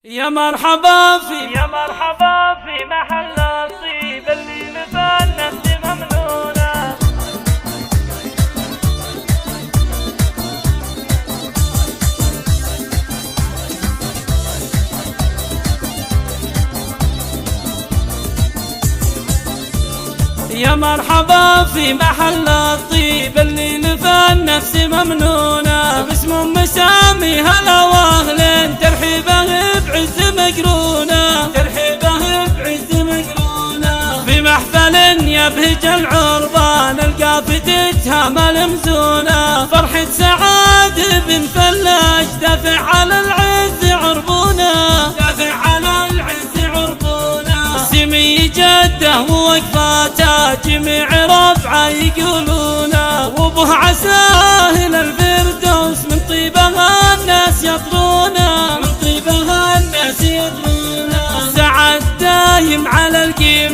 يا مرحبا في محل الطيب اللي لفى النفس ممنونة. يا مرحبا في محل الطيب اللي لفى النفس ممنونة، باسم مسامي هلا واهلين ترحيبه بعز مقرونة، ترحيبه بعز مقرونة. في محفل يبهج العربان القافتها ملمزونة، فرحة سعاد بن فلاش دافع على العز عربونة، دافع على العز عربونة. سمي جده ووقفاته جميع ربعه يقولونه، وبه عساه للفردوس من طيبها الناس يطرونه، من طيبها الناس يطرونه. سعد دايم على القمة